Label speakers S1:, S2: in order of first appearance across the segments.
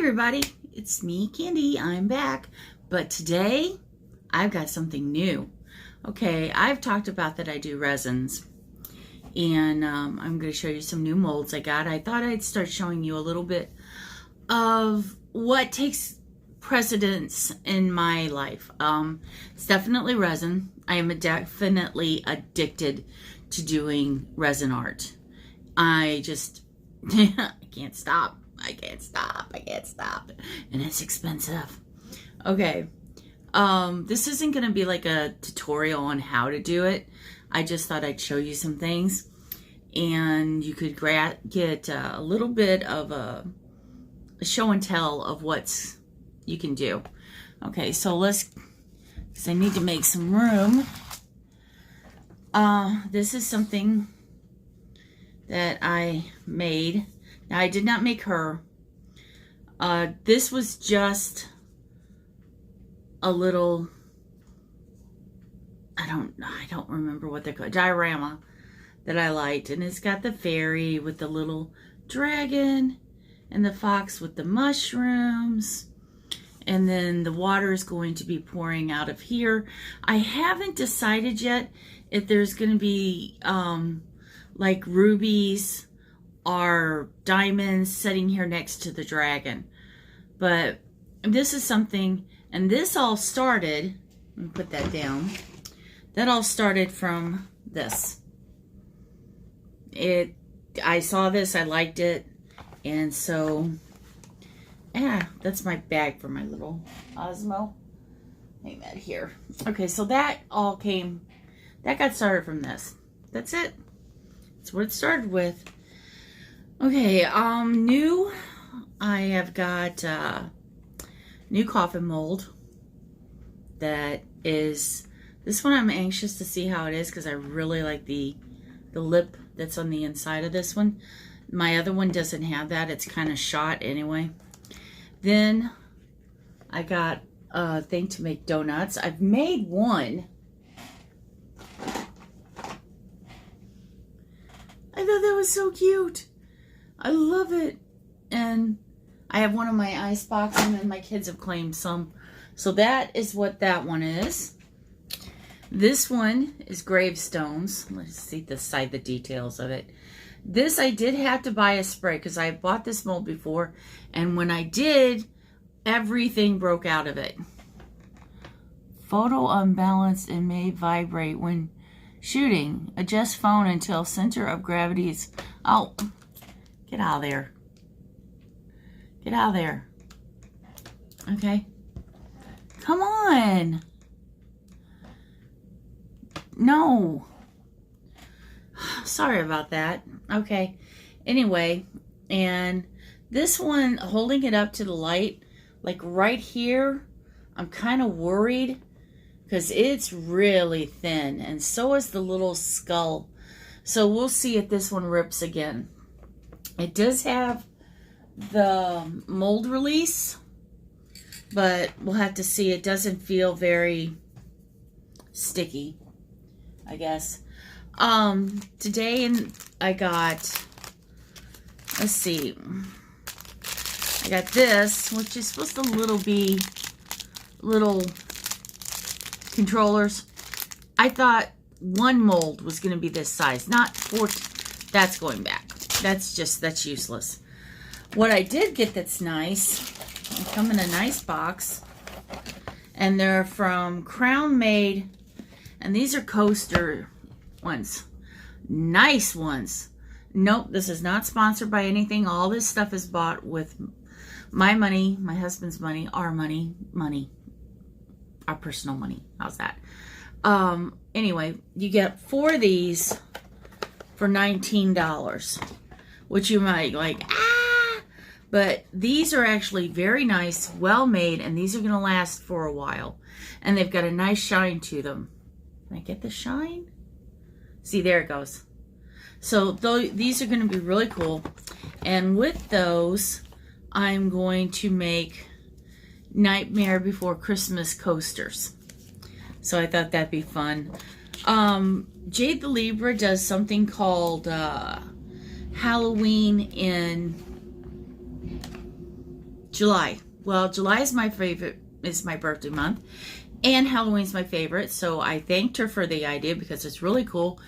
S1: everybody, it's me, Candy. I'm back, but today I've got something new. Okay, I've talked about that I do resins, and I'm going to show you some new molds I got. I thought I'd start showing you a little bit of what takes precedence in my life. It's definitely resin. I am definitely addicted to doing resin art. I just, I can't stop. I can't stop. And it's expensive. Okay. This isn't going to be like a tutorial on how to do it. I just thought I'd show you some things. And you could get a little bit of a show and tell of what you can do. Okay, so because I need to make some room. This is something that I made. Now, I did not make her. This was just a little, I don't remember what they're called, diorama that I liked. And it's got the fairy with the little dragon and the fox with the mushrooms. And then the water is going to be pouring out of here. I haven't decided yet if there's going to be like rubies or diamonds sitting here next to the dragon. But this is something, and this all started, let me put that down. That all started from this. I saw this, I liked it, and so, yeah, that's my bag for my little Osmo. Hang that here. Okay, so that all that got started from this. That's it. That's what it started with. Okay, new, I have got new coffin mold that is, this one I'm anxious to see how it is because I really like the lip that's on the inside of this one. My other one doesn't have that. It's kind of shot anyway. Then I got a thing to make donuts. I've made one. I thought that was so cute. I love it. And I have one in my ice box, and then my kids have claimed some. So that is what that one is. This one is gravestones. Let's see the details of it. This I did have to buy a spray because I bought this mold before, and when I did, everything broke out of it. Photo unbalanced and may vibrate when shooting. Adjust phone until center of gravity is... Oh, get out of there. Get out of there. Okay. Come on. No. Sorry about that. Okay. Anyway, and this one, holding it up to the light, like right here, I'm kind of worried because it's really thin, and so is the little skull. So we'll see if this one rips again. It does have the mold release, but we'll have to see. It doesn't feel very sticky, I guess. Today I got, let's see, I got this, which is supposed to be little controllers. I thought one mold was going to be this size, not 14. That's going back. That's useless. What I did get that's nice, they come in a nice box, and they're from Crown Made, and these are coaster ones. Nice ones. Nope, this is not sponsored by anything. All this stuff is bought with my money, my husband's money, our money, our personal money. How's that? Anyway, you get 4 of these for $19, which you might like, but these are actually very nice, well made, and these are going to last for a while. And they've got a nice shine to them. Can I get the shine? See, there it goes. So these are going to be really cool. And with those, I'm going to make Nightmare Before Christmas coasters. So I thought that'd be fun. Jade the Libra does something called Halloween in July. Well, July is my favorite, is my birthday month, and Halloween's my favorite, so I thanked her for the idea because it's really cool.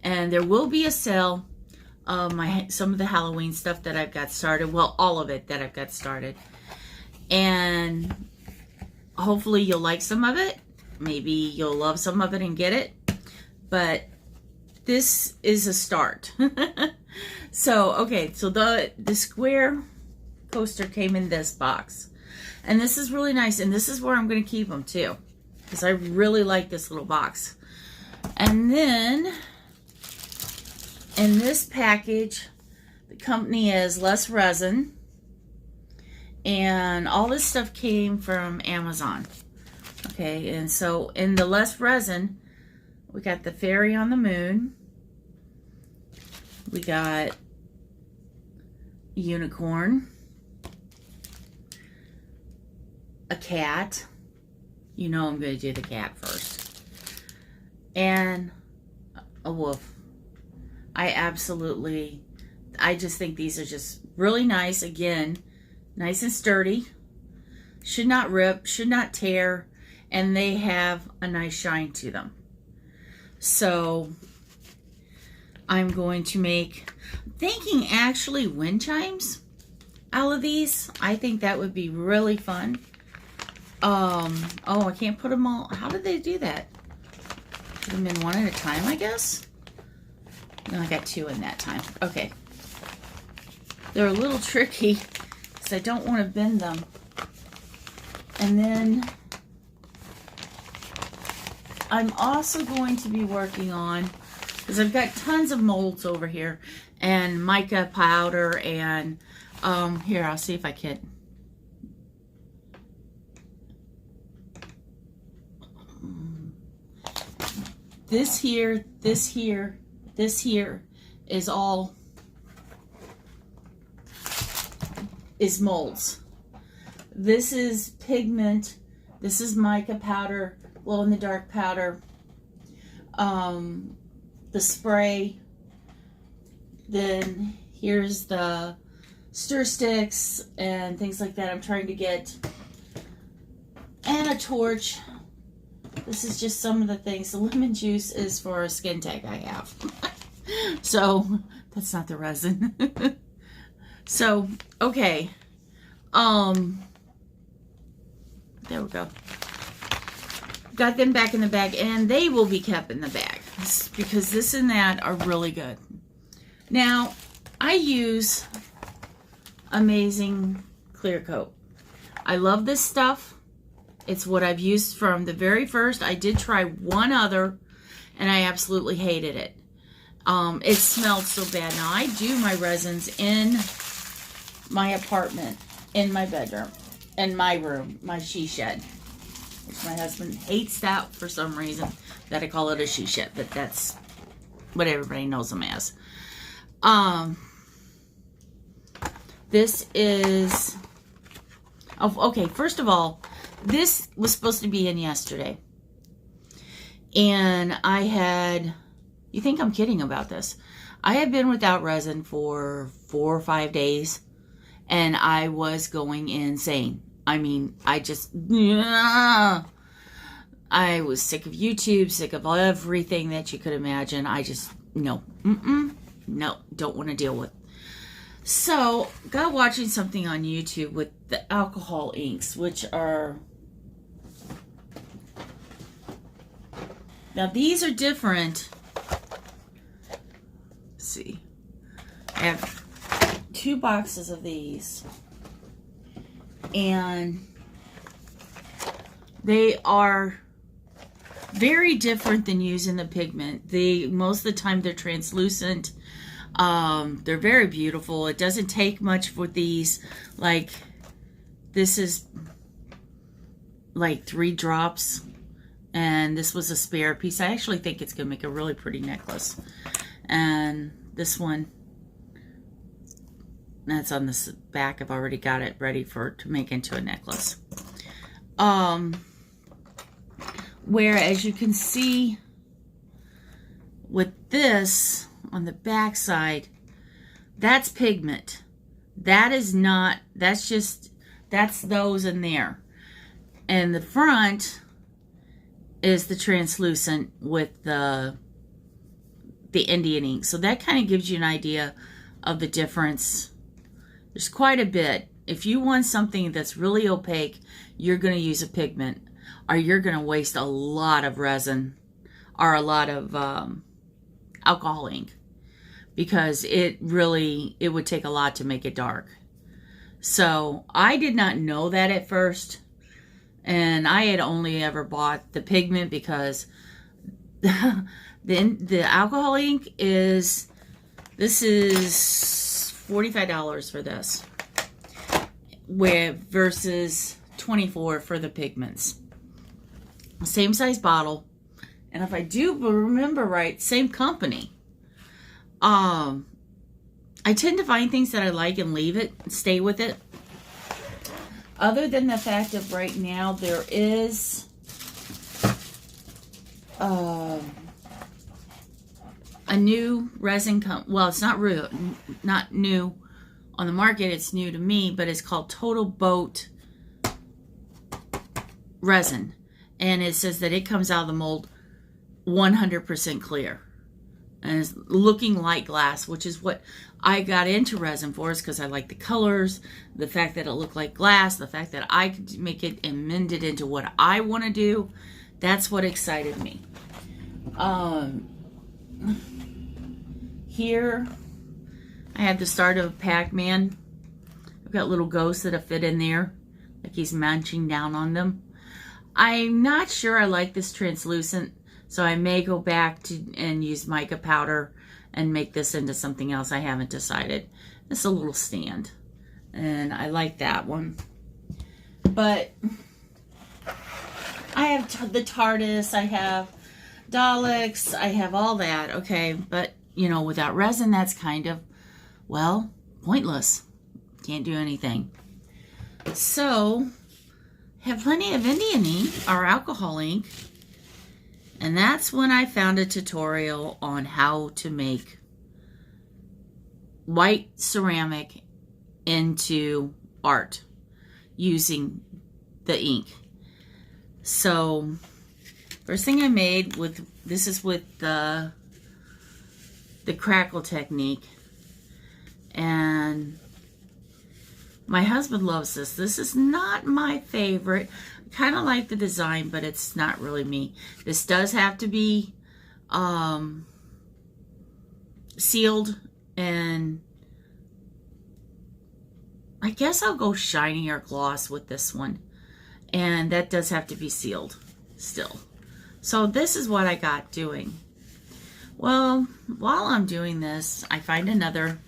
S1: And there will be a sale of some of the Halloween stuff that I've got started. Well, all of it that I've got started. And hopefully you'll like some of it. Maybe you'll love some of it and get it. But this is a start. So, okay, so the square coaster came in this box. And this is really nice. And this is where I'm going to keep them too, because I really like this little box. And then in this package, the company is Resin. And all this stuff came from Amazon. Okay, and so in the Resin, we got the fairy on the moon. We got a unicorn. A cat. You know I'm going to do the cat first. And a wolf. I just think these are just really nice. Again, nice and sturdy. Should not rip, should not tear, and they have a nice shine to them. So I'm going to make, thinking actually wind chimes out of these. I think that would be really fun. Oh, I can't put them all. How did they do that? Put them in one at a time, I guess. No, I got two in that time. Okay. They're a little tricky because I don't want to bend them. And then I'm also going to be working on, because I've got tons of molds over here and mica powder and here, I'll see if I can. This here is all molds. This is pigment. This is mica powder, glow in the dark powder. The spray. Then here's the stir sticks and things like that I'm trying to get. And a torch. This is just some of the things. The lemon juice is for a skin tag I have. So, that's not the resin. So, okay. There we go. Got them back in the bag, and they will be kept in the bag because this and that are really good. Now, I use Amazing Clear Coat. I love this stuff. It's what I've used from the very first. I did try one other, and I absolutely hated it. It smelled so bad. Now, I do my resins in my apartment, in my bedroom, in my room, my she shed. Which my husband hates that for some reason, that I call it a she shed, but that's what everybody knows them as. This is, oh, okay, first of all, this was supposed to be in yesterday. And I had, you think I'm kidding about this? I had been without resin for 4 or 5 days, and I was going insane. I mean, I was sick of YouTube, sick of everything that you could imagine. I just, no, no, don't want to deal with. So, got watching something on YouTube with the alcohol inks, which are, now these are different. Let's see. I have 2 boxes of these. And they are very different than using the pigment. Most of the time they're translucent. They're very beautiful. It doesn't take much for these. Like, this is like 3 drops. And this was a spare piece. I actually think it's going to make a really pretty necklace. And this one, that's on the back. I've already got it ready to make into a necklace. Whereas you can see with this on the back side, that's pigment. That is not, that's just That's those in there. And the front is the translucent with the Indian ink. So that kind of gives you an idea of the difference. There's quite a bit. If you want something that's really opaque, you're going to use a pigment, or you're going to waste a lot of resin or a lot of alcohol ink, because it would take a lot to make it dark. So I did not know that at first, and I had only ever bought the pigment because the alcohol ink this is $45 for this, versus $24 for the pigments. Same size bottle, and if I do remember right, same company. I tend to find things that I like and leave it, stay with it. Other than the fact of right now, there is a new resin well, it's not new on the market, it's new to me, but it's called Total Boat Resin. And it says that it comes out of the mold 100% clear. And it's looking like glass, which is what I got into resin for, is because I like the colors, the fact that it looked like glass, the fact that I could make it and mend it into what I want to do. That's what excited me. Here I have the start of Pac-Man. I've got little ghosts that have fit in there, like he's munching down on them. I'm not sure I like this translucent, so I may go back and use mica powder and make this into something else. I haven't decided. It's a little stand, and I like that one. But I have the TARDIS, I have Daleks, I have all that, okay? But, you know, without resin, that's kind of, well, pointless. Can't do anything. So, have plenty of Indian ink, or alcohol ink. And that's when I found a tutorial on how to make white ceramic into art using the ink. So, first thing I made this is with the crackle technique. And my husband loves this. This is not my favorite. I kind of like the design, but it's not really me. This does have to be sealed, and I guess I'll go shiny or gloss with this one. And that does have to be sealed still. So this is what I got doing. Well, while I'm doing this, I find another.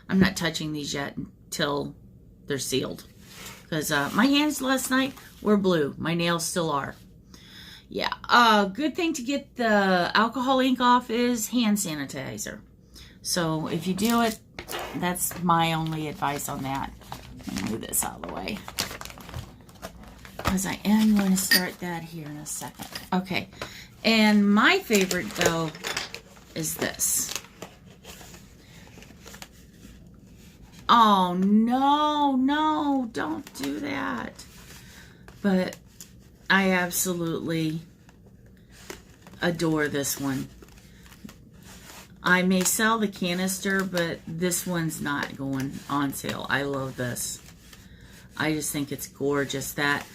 S1: I'm not touching these yet until they're sealed, because my hands last night were blue. My nails still are. Yeah. Good thing to get the alcohol ink off is hand sanitizer. So if you do it, that's my only advice on that. Let me move this out of the way, because I am going to start that here in a second. Okay. And my favorite, though, is this. Oh, no, don't do that. But I absolutely adore this one. I may sell the canister, but this one's not going on sale. I love this. I just think it's gorgeous. That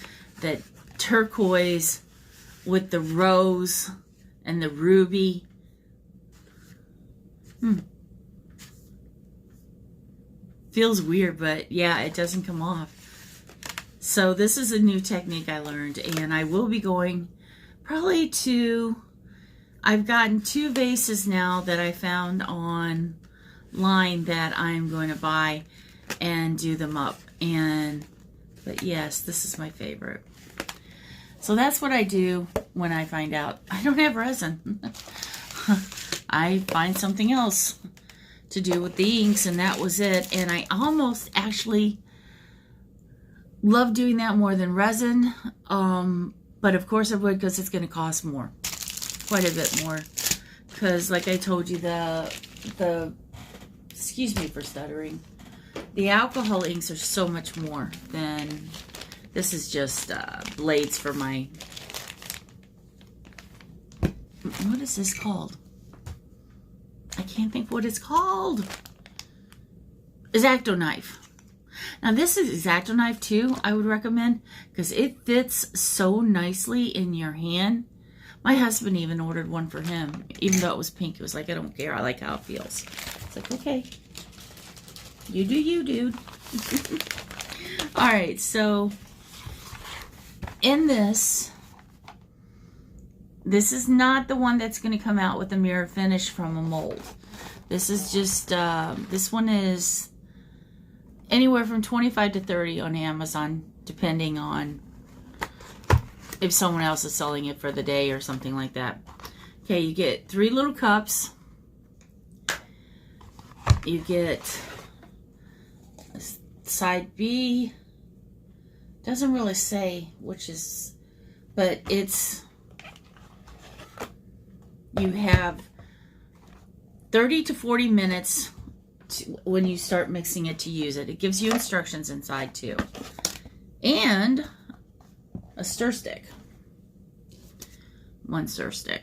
S1: turquoise with the rose and the ruby. Feels weird, but yeah, it doesn't come off. So this is a new technique I learned, and I will be going probably to, I've gotten 2 vases now that I found online that I'm going to buy and do them up. But yes, this is my favorite. So that's what I do when I find out I don't have resin. I find something else to do with the inks, and that was it. And I almost actually love doing that more than resin, but of course I would, because it's going to cost more, quite a bit more, because like I told you, the excuse me for stuttering, The alcohol inks are so much more than, this is just blades for my, what is this called? I can't think what it's called. X-Acto knife. Now this is X-Acto knife too, I would recommend, because it fits so nicely in your hand. My husband even ordered one for him, even though it was pink. It was like, I don't care, I like how it feels. It's like, okay, you do you, dude. All right, so in this is not the one that's going to come out with a mirror finish from a mold. This is just, this one is anywhere from 25 to 30 on Amazon, depending on if someone else is selling it for the day or something like that. Okay, you get 3 little cups. You get side B. Doesn't really say which is, but it's, you have 30 to 40 minutes when you start mixing it to use it. It gives you instructions inside too. And a stir stick. 1 stir stick.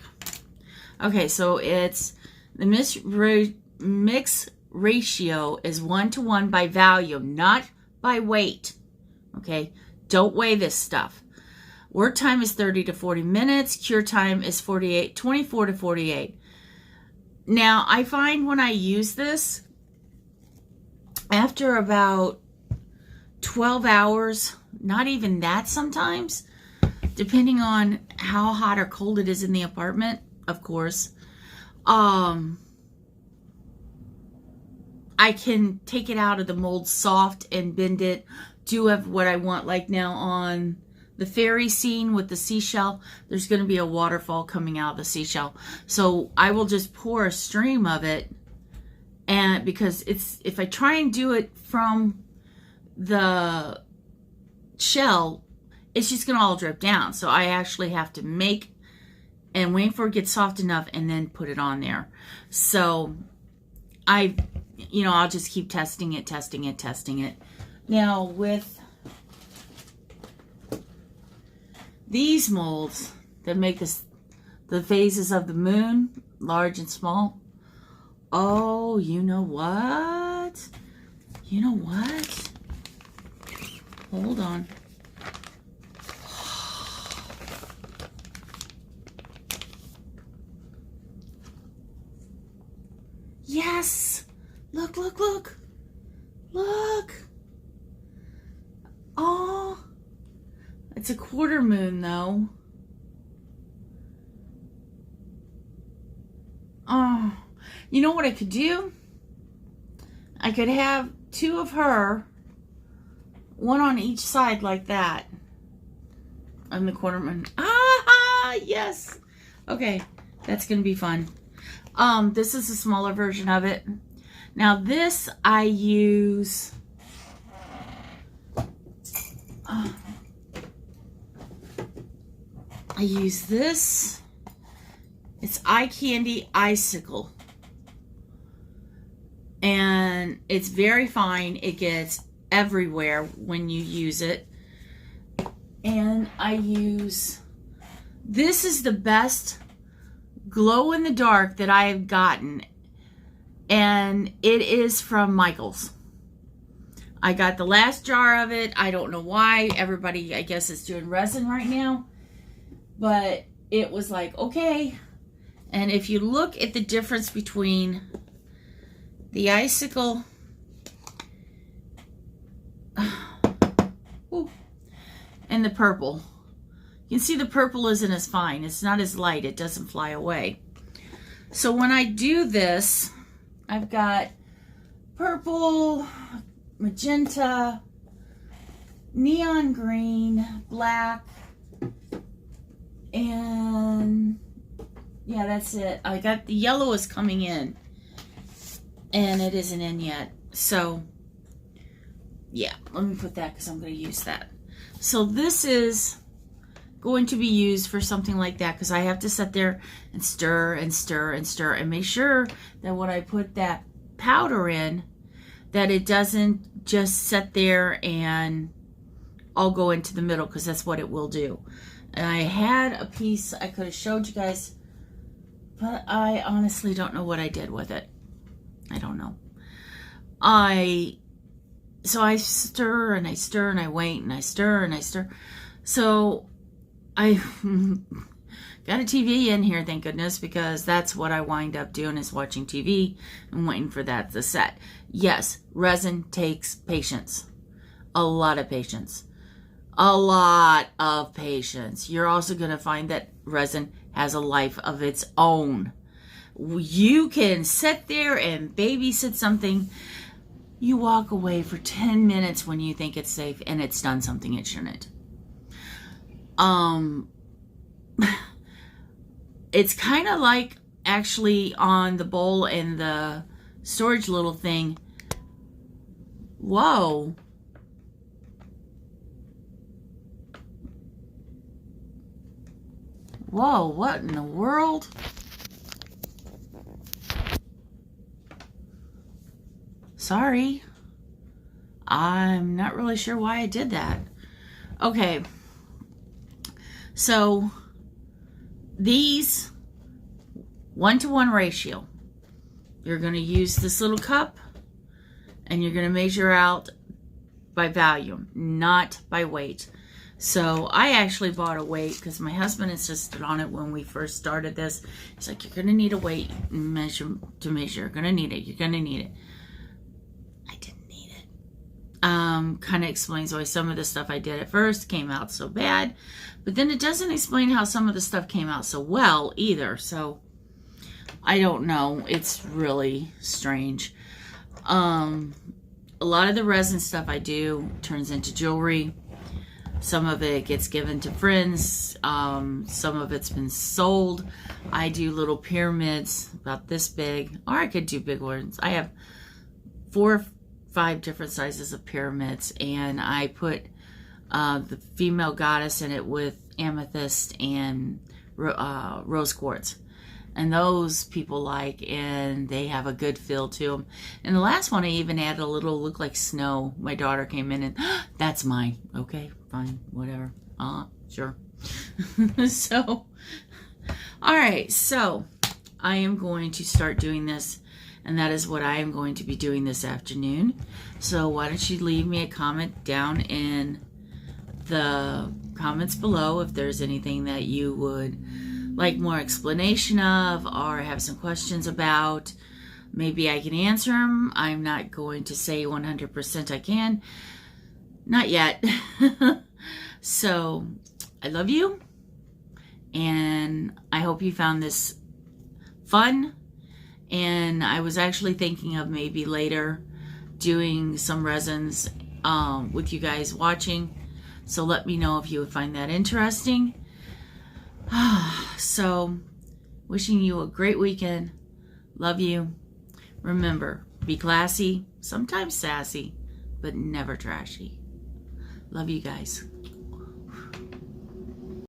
S1: Okay, so it's the mix ratio is 1:1 by volume, not by weight. Okay, don't weigh this stuff. Work time is 30 to 40 minutes. Cure time is 24 to 48. Now, I find when I use this, after about 12 hours, not even that sometimes, depending on how hot or cold it is in the apartment, of course, I can take it out of the mold soft and bend it, do what I want. Like now on the fairy scene with the seashell, there's going to be a waterfall coming out of the seashell. So I will just pour a stream of it, and because it's, if I try and do it from the shell, it's just going to all drip down. So I actually have to make and wait for it to get soft enough and then put it on there. So I'll just keep testing it. Now with these molds that make this, the phases of the moon, large and small. Oh, you know what? You know what? Hold on. Yes! Look, look, look! Look! Oh! It's a quarter moon, though. Oh. You know what I could do? I could have 2 of her, 1 on each side like that. On the quarter moon. Ah! Yes! Okay. That's going to be fun. This is a smaller version of it. Now this I use this. It's Eye Candy Icicle. And it's very fine. It gets everywhere when you use it. And I use, this is the best glow in the dark that I have gotten, and it is from Michaels. I got the last jar of it. I don't know why. Everybody, I guess, is doing resin right now, but it was like, okay. And if you look at the difference between the icicle and the purple, you can see the purple isn't as fine. It's not as light. It doesn't fly away. So when I do this, I've got purple, magenta, neon green, black, and yeah, that's it. I got the yellow is coming in, and it isn't in yet. So yeah, let me put that because I'm going to use that. So this is going to be used for something like that, because I have to sit there and stir and stir and stir and make sure that when I put that powder in, that it doesn't just sit there and all go into the middle, because that's what it will do. And I had a piece I could have showed you guys, but I honestly don't know what I did with it. I don't know. So I stir and I stir and I wait and I stir and I stir. So I got a TV in here, thank goodness, because that's what I wind up doing, is watching TV and waiting for that to set. Yes, resin takes patience. A lot of patience. A lot of patience. You're also going to find that resin has a life of its own. You can sit there and babysit something. You walk away for 10 minutes when you think it's safe and it's done something it shouldn't. It's kind of like actually on the bowl and the storage little thing. Whoa. Whoa, what in the world? Sorry. I'm not really sure why I did that. Okay. So, these 1-to-1 ratio. You're going to use this little cup and you're going to measure out by volume, not by weight. So I actually bought a weight because my husband insisted on it when we first started this. He's like, you're going to need a weight measure to measure. You're going to need it. You're going to need it. I didn't need it. Kind of explains why some of the stuff I did at first came out so bad. But then it doesn't explain how some of the stuff came out so well either. So I don't know. It's really strange. A lot of the resin stuff I do turns into jewelry. Some of it gets given to friends. Some of it's been sold. I do little pyramids about this big, or I could do big ones. I have 4 or 5 different sizes of pyramids, and I put the female goddess in it with amethyst and rose quartz. And those people like, and they have a good feel to them. And the last one, I even added a little look like snow. My daughter came in and, that's mine. Okay, fine, whatever. Sure. So, all right, so I am going to start doing this, and that is what I am going to be doing this afternoon. So why don't you leave me a comment down in the comments below if there's anything that you would like more explanation of, or have some questions about. Maybe I can answer them. I'm not going to say 100% I can. Not yet. So, I love you. And I hope you found this fun. And I was actually thinking of maybe later doing some resins with you guys watching. So let me know if you would find that interesting. So, wishing you a great weekend. Love you. Remember, be classy, sometimes sassy, but never trashy. Love you guys.